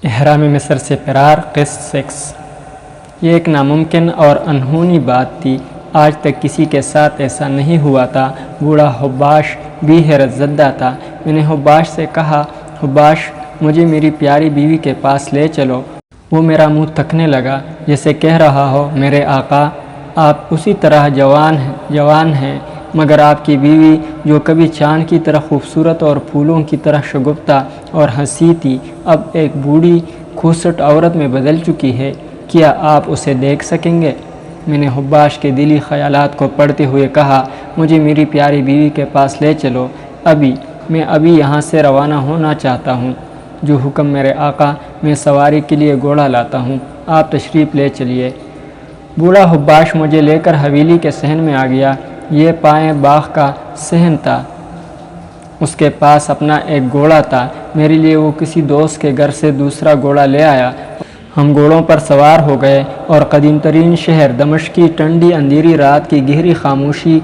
احرام مصر سے فرار قسط 6۔ یہ ایک ناممکن اور انہونی بات تھی، آج تک کسی کے ساتھ ایسا نہیں ہوا تھا۔ بوڑھا حباش بھی حیرت زدہ تھا۔ میں نے حباش سے کہا، حباش مجھے میری پیاری بیوی کے پاس لے چلو۔ وہ میرا منہ تکنے لگا جیسے کہہ رہا ہو، میرے آقا آپ اسی طرح جوان ہیں، مگر آپ کی بیوی جو کبھی چاند کی طرح خوبصورت اور پھولوں کی طرح شگفتہ اور ہنسی تھی، اب ایک بوڑھی کھوسٹ عورت میں بدل چکی ہے، کیا آپ اسے دیکھ سکیں گے؟ میں نے حباش کے دلی خیالات کو پڑھتے ہوئے کہا، مجھے میری پیاری بیوی کے پاس لے چلو، میں ابھی یہاں سے روانہ ہونا چاہتا ہوں۔ جو حکم میرے آقا، میں سواری کے لیے گھوڑا لاتا ہوں، آپ تشریف لے چلیے۔ بوڑھا حباش مجھے لے کر حویلی کے صحن میں آ گیا۔ یہ پائیں باغ کا صحن تھا۔ اس کے پاس اپنا ایک گھوڑا تھا، میرے لیے وہ کسی دوست کے گھر سے دوسرا گھوڑا لے آیا۔ ہم گھوڑوں پر سوار ہو گئے اور قدیم ترین شہر دمشق کی ٹھنڈی اندھیری رات کی گہری خاموشی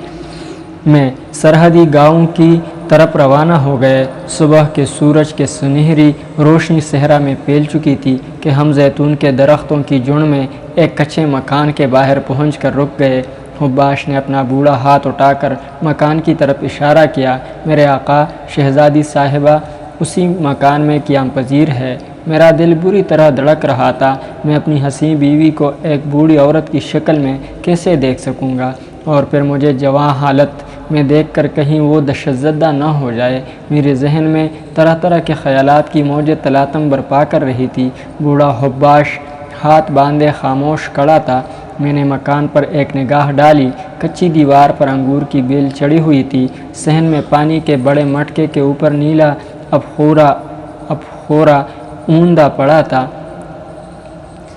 میں سرحدی گاؤں کی طرف روانہ ہو گئے۔ صبح کے سورج کے سنہری روشنی صحرا میں پھیل چکی تھی کہ ہم زیتون کے درختوں کی جھنڈ میں ایک کچے مکان کے باہر پہنچ کر رک گئے۔ حباش نے اپنا بوڑھا ہاتھ اٹھا کر مکان کی طرف اشارہ کیا۔ میرے آقا، شہزادی صاحبہ اسی مکان میں قیام پذیر ہے۔ میرا دل بری طرح دھڑک رہا تھا، میں اپنی حسین بیوی کو ایک بوڑھی عورت کی شکل میں کیسے دیکھ سکوں گا، اور پھر مجھے جواں حالت میں دیکھ کر کہیں وہ دہشت زدہ نہ ہو جائے۔ میرے ذہن میں طرح طرح کے خیالات کی موجیں تلاطم برپا کر رہی تھی۔ بوڑھا حباش ہاتھ باندھے خاموش کھڑا تھا۔ میں نے مکان پر ایک نگاہ ڈالی۔ کچی دیوار پر انگور کی بیل چڑھی ہوئی تھی۔ صحن میں پانی کے بڑے مٹکے کے اوپر نیلا ابخورا اوندا پڑا تھا۔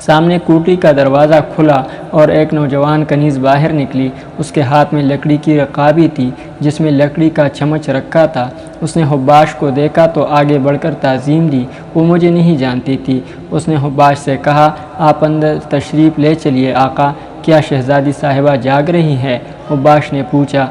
سامنے کوٹھی کا دروازہ کھلا اور ایک نوجوان کنیز باہر نکلی۔ اس کے ہاتھ میں لکڑی کی رکابی تھی جس میں لکڑی کا چمچ رکھا تھا۔ اس نے حباش کو دیکھا تو آگے بڑھ کر تعظیم دی۔ وہ مجھے نہیں جانتی تھی۔ اس نے حباش سے کہا، آپ اندر تشریف لے چلیے آقا، کیا شہزادی صاحبہ جاگ رہی ہے؟ حباش نے پوچھا۔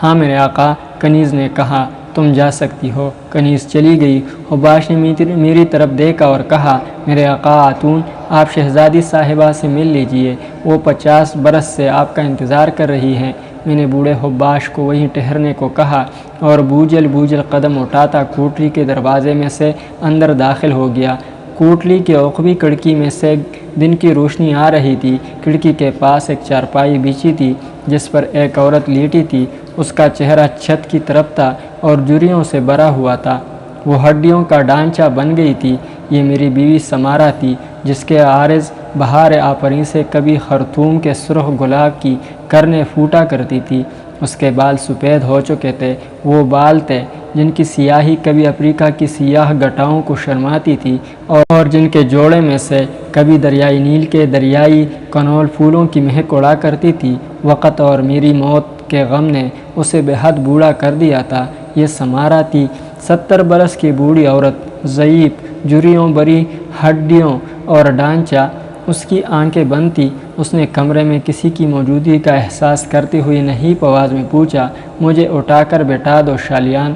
ہاں میرے آقا، کنیز نے کہا، تم جا سکتی ہو۔ کنیز چلی گئی۔ حباش نے میری طرف دیکھا اور کہا، میرے آقا خاتون، آپ شہزادی صاحبہ سے مل لیجئے، وہ 50 برس سے آپ کا انتظار کر رہی ہیں۔ میں نے بوڑھے حباش کو وہیں ٹھہرنے کو کہا اور بوجھل قدم اٹھاتا کوٹری کے دروازے میں سے اندر داخل ہو گیا۔ کوٹری کے عقبی کھڑکی میں سے دن کی روشنی آ رہی تھی۔ کھڑکی کے پاس ایک چارپائی بچھی تھی جس پر ایک عورت لیٹی تھی۔ اس کا چہرہ چھت کی طرف تھا اور جھریوں سے بھرا ہوا تھا۔ وہ ہڈیوں کا ڈھانچہ بن گئی تھی۔ یہ میری بیوی سمارا تھی، جس کے عارض بہار آفرین سے کبھی خرطوم کے سرخ گلاب کی کرنیں پھوٹا کرتی تھی۔ اس کے بال سفید ہو چکے تھے۔ وہ بال تھے جن کی سیاہی کبھی افریقہ کی سیاہ گٹاؤں کو شرماتی تھی اور جن کے جوڑے میں سے کبھی دریائے نیل کے دریائی کنول پھولوں کی مہک اڑا کرتی تھی۔ وقت اور میری موت کے غم نے اسے بے حد بوڑھا کر دیا تھا۔ یہ سمارا تھی، 70 برس کی بوڑھی عورت، ضعیف، جھریوں بھری ہڈیوں اور ڈھانچہ۔ اس کی آنکھیں بند تھیں۔ اس نے کمرے میں کسی کی موجودگی کا احساس کرتے ہوئے نحیف آواز میں پوچھا، مجھے اٹھا کر بٹھا دو شالیان۔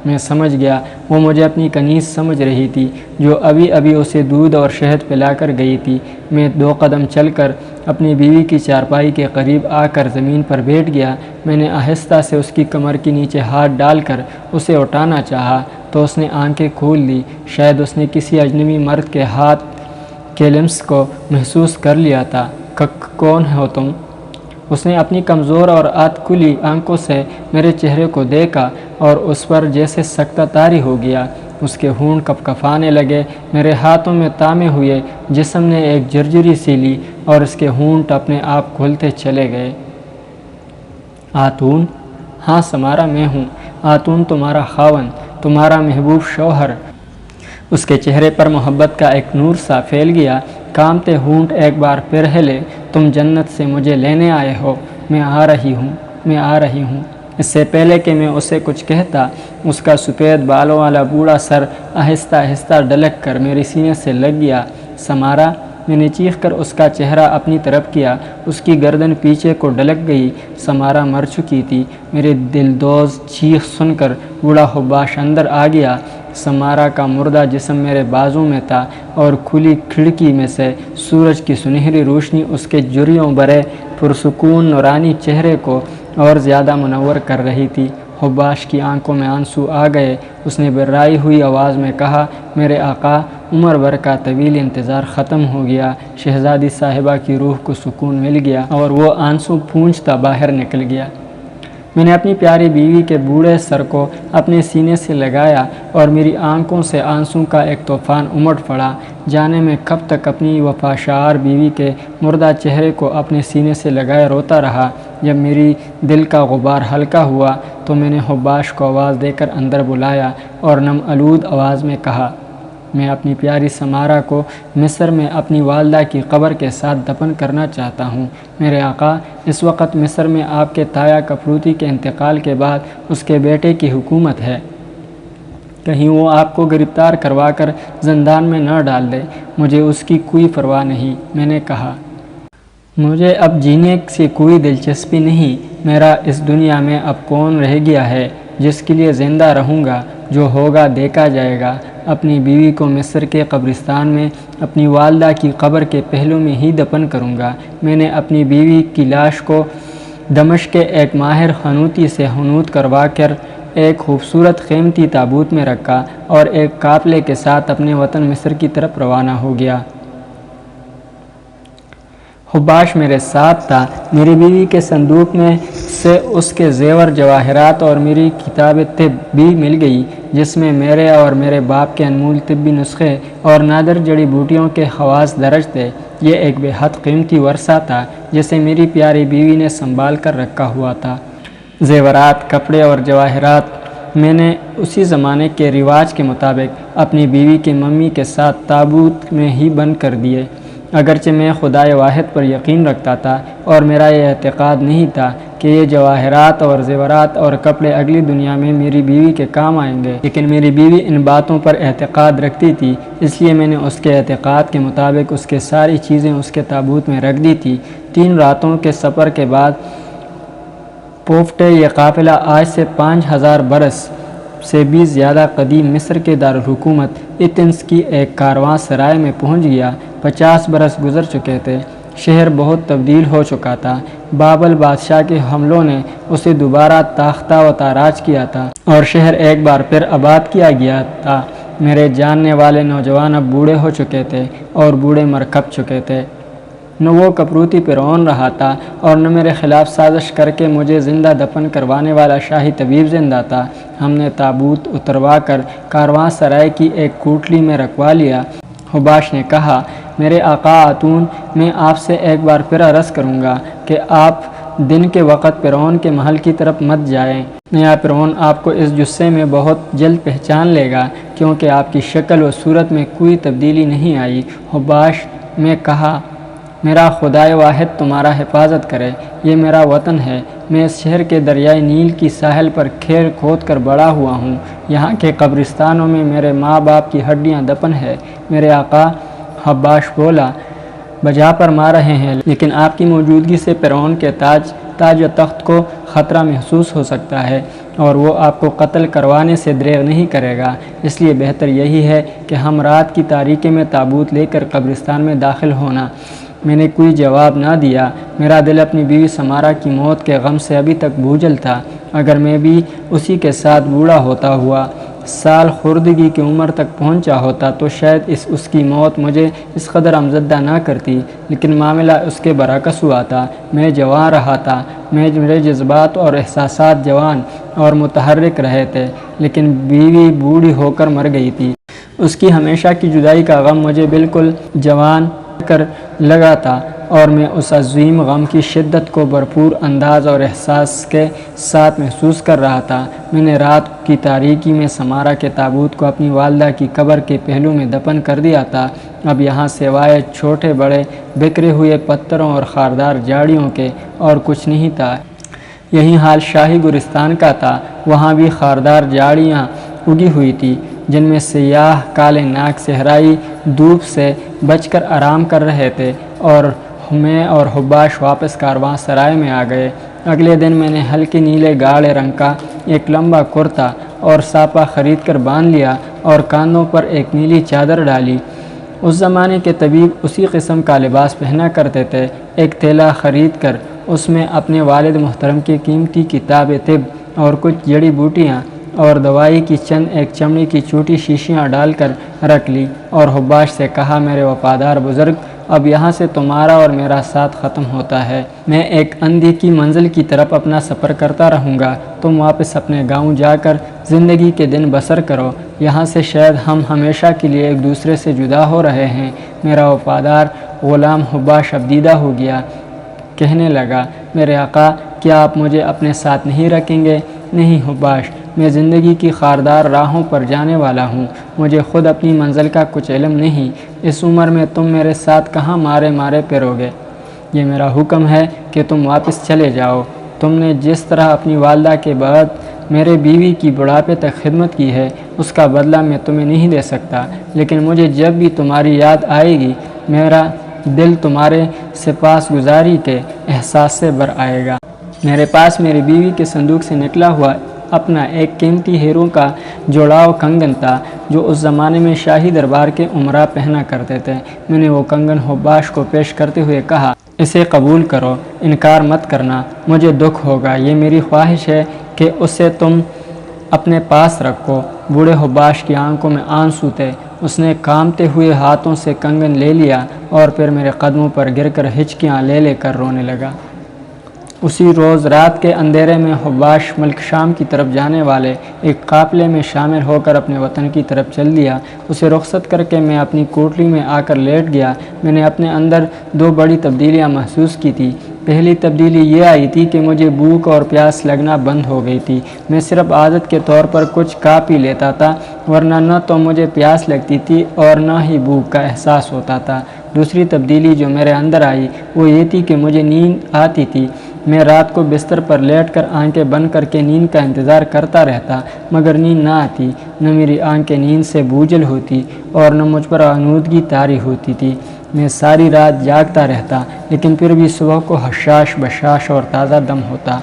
میں سمجھ گیا وہ مجھے اپنی کنیز سمجھ رہی تھی جو ابھی اسے دودھ اور شہد پلا کر گئی تھی۔ میں 2 قدم چل کر اپنی بیوی کی چارپائی کے قریب آ کر زمین پر بیٹھ گیا۔ میں نے آہستہ سے اس کی کمر کے نیچے ہاتھ ڈال کر اسے اٹھانا چاہا تو اس نے آنکھیں کھول لی۔ شاید اس نے کسی اجنبی مرد کے ہاتھ کے لمس کو محسوس کر لیا تھا۔ کون ہو تم؟ اس نے اپنی کمزور اور آدھ کھلی آنکھوں سے میرے چہرے کو دیکھا اور اس پر جیسے سکتہ طاری ہو گیا۔ اس کے ہونٹ کپکپانے لگے۔ میرے ہاتھوں میں تامے ہوئے جسم نے ایک جھرجھری سی لی اور اس کے ہونٹ اپنے آپ کھلتے چلے گئے۔ آتون؟ ہاں سمارا، میں ہوں۔ آتون تمہارا خاوند، تمہارا محبوب شوہر۔ اس کے چہرے پر محبت کا ایک نور سا پھیل گیا۔ کانپتے ہونٹ ایک بار پھر ہلے۔ تم جنت سے مجھے لینے آئے ہو؟ میں آ رہی ہوں۔ اس سے پہلے کہ میں اسے کچھ کہتا، اس کا سفید بالوں والا بوڑھا سر آہستہ آہستہ ڈھلک کر میرے سینے سے لگ گیا۔ سمارا، میں نے چیخ کر اس کا چہرہ اپنی طرف کیا۔ اس کی گردن پیچھے کو ڈھلک گئی۔ سمارا مر چکی تھی۔ میرے دلدوز چیخ سن کر بوڑھا حباش اندر آ گیا۔ سمارا کا مردہ جسم میرے بازو میں تھا اور کھلی کھڑکی میں سے سورج کی سنہری روشنی اس کے جریوں برے پرسکون نورانی چہرے کو اور زیادہ منور کر رہی تھی۔ حباش کی آنکھوں میں آنسو آ گئے۔ اس نے بررائی ہوئی آواز میں کہا، میرے آقا، عمر بھر کا طویل انتظار ختم ہو گیا۔ شہزادی صاحبہ کی روح کو سکون مل گیا اور وہ آنسو پونچھتا باہر نکل گیا۔ میں نے اپنی پیاری بیوی کے بوڑھے سر کو اپنے سینے سے لگایا اور میری آنکھوں سے آنسوں کا ایک طوفان امٹ پڑا۔ جانے میں کب تک اپنی وفاشار بیوی کے مردہ چہرے کو اپنے سینے سے لگائے روتا رہا۔ جب میری دل کا غبار ہلکا ہوا تو میں نے حباش کو آواز دے کر اندر بلایا اور نم آلود آواز میں کہا، میں اپنی پیاری سمارا کو مصر میں اپنی والدہ کی قبر کے ساتھ دفن کرنا چاہتا ہوں۔ میرے آقا، اس وقت مصر میں آپ کے تایا کپروتی کے انتقال کے بعد اس کے بیٹے کی حکومت ہے۔ کہیں وہ آپ کو گرفتار کروا کر زندان میں نہ ڈال دے۔ مجھے اس کی کوئی پرواہ نہیں۔ میں نے کہا، مجھے اب جینے سے کوئی دلچسپی نہیں۔ میرا اس دنیا میں اب کون رہ گیا ہے جس کے لیے زندہ رہوں گا؟ جو ہوگا دیکھا جائے گا۔ اپنی بیوی کو مصر کے قبرستان میں اپنی والدہ کی قبر کے پہلو میں ہی دفن کروں گا۔ میں نے اپنی بیوی کی لاش کو دمشق کے ایک ماہر حنوطی سے حنوط کروا کر ایک خوبصورت قیمتی تابوت میں رکھا اور ایک قافلے کے ساتھ اپنے وطن مصر کی طرف روانہ ہو گیا۔ حباش میرے ساتھ تھا۔ میری بیوی کے صندوق میں سے اس کے زیور جواہرات اور میری کتاب طب بھی مل گئی جس میں میرے اور میرے باپ کے انمول طبی نسخے اور نادر جڑی بوٹیوں کے خواص درج تھے۔ یہ ایک بے حد قیمتی ورثہ تھا جسے میری پیاری بیوی نے سنبھال کر رکھا ہوا تھا۔ زیورات، کپڑے اور جواہرات میں نے اسی زمانے کے رواج کے مطابق اپنی بیوی کی ممی کے ساتھ تابوت میں ہی بند کر دیے۔ اگرچہ میں خدائے واحد پر یقین رکھتا تھا اور میرا یہ اعتقاد نہیں تھا کہ یہ جواہرات اور زیورات اور کپڑے اگلی دنیا میں میری بیوی کے کام آئیں گے، لیکن میری بیوی ان باتوں پر اعتقاد رکھتی تھی، اس لیے میں نے اس کے اعتقاد کے مطابق اس کے ساری چیزیں اس کے تابوت میں رکھ دی تھی۔ 3 راتوں کے سفر کے بعد پوفٹے یہ قافلہ آج سے 5000 برس سے بھی زیادہ قدیم مصر کے دارالحکومت ایتھنز کی ایک کارواں سرائے میں پہنچ گیا۔ 50 برس گزر چکے تھے۔ شہر بہت تبدیل ہو چکا تھا۔ بابل بادشاہ کے حملوں نے اسے دوبارہ تاختہ و تاراج کیا تھا اور شہر ایک بار پھر آباد کیا گیا تھا۔ میرے جاننے والے نوجوان اب بوڑھے ہو چکے تھے اور بوڑھے مر کھپ چکے تھے۔ نہ وہ کپروتی فرعون رہا تھا اور نہ میرے خلاف سازش کر کے مجھے زندہ دفن کروانے والا شاہی طبیب زندہ تھا۔ ہم نے تابوت اتروا کر کارواں سرائے کی ایک کوٹلی میں رکھوا لیا۔ حباش نے کہا، میرے آقا آتون، میں آپ سے ایک بار پھر عرض کروں گا کہ آپ دن کے وقت فرعون کے محل کی طرف مت جائیں۔ نیا فرعون آپ کو اس جثے میں بہت جلد پہچان لے گا کیونکہ آپ کی شکل و صورت میں کوئی تبدیلی نہیں آئی۔ حباش میں کہا، میرا خدائے واحد تمہارا حفاظت کرے۔ یہ میرا وطن ہے۔ میں اس شہر کے دریائے نیل کی ساحل پر کھیر کھود کر بڑا ہوا ہوں۔ یہاں کے قبرستانوں میں میرے ماں باپ کی ہڈیاں دفن ہے۔ میرے آقا، حباش بولا، بجا پر مار رہے ہیں، لیکن آپ کی موجودگی سے فرعون کے تاج و تخت کو خطرہ محسوس ہو سکتا ہے اور وہ آپ کو قتل کروانے سے دریغ نہیں کرے گا۔ اس لیے بہتر یہی ہے کہ ہم رات کی تاریکی میں تابوت لے کر قبرستان میں داخل ہونا۔ میں نے کوئی جواب نہ دیا۔ میرا دل اپنی بیوی سمارا کی موت کے غم سے ابھی تک بوجھل تھا۔ اگر میں بھی اسی کے ساتھ بوڑھا ہوتا ہوا سال خردگی کی عمر تک پہنچا ہوتا تو شاید اس کی موت مجھے اس قدر غمزدہ نہ کرتی، لیکن معاملہ اس کے برعکس ہوا تھا۔ میں جوان رہا تھا، میرے جذبات اور احساسات جوان اور متحرک رہے تھے، لیکن بیوی بوڑھی ہو کر مر گئی تھی۔ اس کی ہمیشہ کی جدائی کا غم مجھے بالکل جوان کر لگا تھا اور میں اس عظیم غم کی شدت کو بھرپور انداز اور احساس کے ساتھ محسوس کر رہا تھا۔ میں نے رات کی تاریکی میں سمارا کے تابوت کو اپنی والدہ کی قبر کے پہلو میں دفن کر دیا تھا۔ اب یہاں سوائے چھوٹے بڑے بکھرے ہوئے پتھروں اور خاردار جھاڑیوں کے اور کچھ نہیں تھا۔ یہی حال شاہی گورستان کا تھا۔ وہاں بھی خاردار جھاڑیاں اگی ہوئی تھی جن میں سیاہ کالے ناک صحرائی دھوپ سے بچ کر آرام کر رہے تھے، اور میں اور حباش واپس کارواں سرائے میں آ گئے۔ اگلے دن میں نے ہلکے نیلے گاڑھے رنگ کا ایک لمبا کرتا اور ساپا خرید کر باندھ لیا اور کاندھوں پر ایک نیلی چادر ڈالی۔ اس زمانے کے طبیب اسی قسم کا لباس پہنا کرتے تھے۔ ایک تھیلا خرید کر اس میں اپنے والد محترم کی قیمتی کتاب طب اور کچھ جڑی بوٹیاں اور دوائی کی چند ایک چمڑی کی چھوٹی شیشیاں ڈال کر رکھ لی اور حباش سے کہا، میرے وفادار بزرگ، اب یہاں سے تمہارا اور میرا ساتھ ختم ہوتا ہے۔ میں ایک اندھی کی منزل کی طرف اپنا سفر کرتا رہوں گا۔ تم واپس اپنے گاؤں جا کر زندگی کے دن بسر کرو۔ یہاں سے شاید ہم ہمیشہ کے لیے ایک دوسرے سے جدا ہو رہے ہیں۔ میرا وفادار غلام حباش اب دیدہ ہو گیا، کہنے لگا، میرے آقا، کیا آپ مجھے اپنے ساتھ نہیں رکھیں گے؟ نہیں حباش، میں زندگی کی خاردار راہوں پر جانے والا ہوں۔ مجھے خود اپنی منزل کا کچھ علم نہیں۔ اس عمر میں تم میرے ساتھ کہاں مارے مارے پھرو گے؟ یہ میرا حکم ہے کہ تم واپس چلے جاؤ۔ تم نے جس طرح اپنی والدہ کے بعد میرے بیوی کی بڑھاپے تک خدمت کی ہے، اس کا بدلہ میں تمہیں نہیں دے سکتا، لیکن مجھے جب بھی تمہاری یاد آئے گی، میرا دل تمہارے سپاس گزاری کے احساس سے بھر آئے گا۔ میرے پاس میری بیوی کے صندوق سے نکلا ہوا اپنا ایک قیمتی ہیروں کا جوڑاؤ کنگن تھا، جو اس زمانے میں شاہی دربار کے امراء پہنا کرتے تھے۔ میں نے وہ کنگن حباش کو پیش کرتے ہوئے کہا، اسے قبول کرو، انکار مت کرنا، مجھے دکھ ہوگا، یہ میری خواہش ہے کہ اسے تم اپنے پاس رکھو۔ بوڑھے حباش کی آنکھوں میں آنسو تھے۔ اس نے کانپتے ہوئے ہاتھوں سے کنگن لے لیا اور پھر میرے قدموں پر گر کر ہچکیاں لے لے کر رونے لگا۔ اسی روز رات کے اندھیرے میں حباش ملک شام کی طرف جانے والے ایک قافلے میں شامل ہو کر اپنے وطن کی طرف چل دیا۔ اسے رخصت کر کے میں اپنی کوٹری میں آ کر لیٹ گیا۔ میں نے اپنے اندر دو بڑی تبدیلیاں محسوس کی تھی۔ پہلی تبدیلی یہ آئی تھی کہ مجھے بھوک اور پیاس لگنا بند ہو گئی تھی۔ میں صرف عادت کے طور پر کچھ کھا پی لیتا تھا، ورنہ نہ تو مجھے پیاس لگتی تھی اور نہ ہی بھوک کا احساس ہوتا تھا۔ دوسری تبدیلی جو میرے اندر آئی وہ یہ تھی کہ مجھے نیند آتی تھی۔ میں رات کو بستر پر لیٹ کر آنکھیں بند کر کے نیند کا انتظار کرتا رہتا، مگر نیند نہ آتی۔ نہ میری آنکھیں نیند سے بوجھل ہوتی اور نہ مجھ پر آنودگی طاری ہوتی تھی۔ میں ساری رات جاگتا رہتا، لیکن پھر بھی صبح کو حشاش بشاش اور تازہ دم ہوتا۔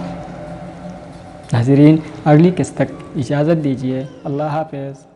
ناظرین، اگلی قسط تک اجازت دیجیے۔ اللہ حافظ۔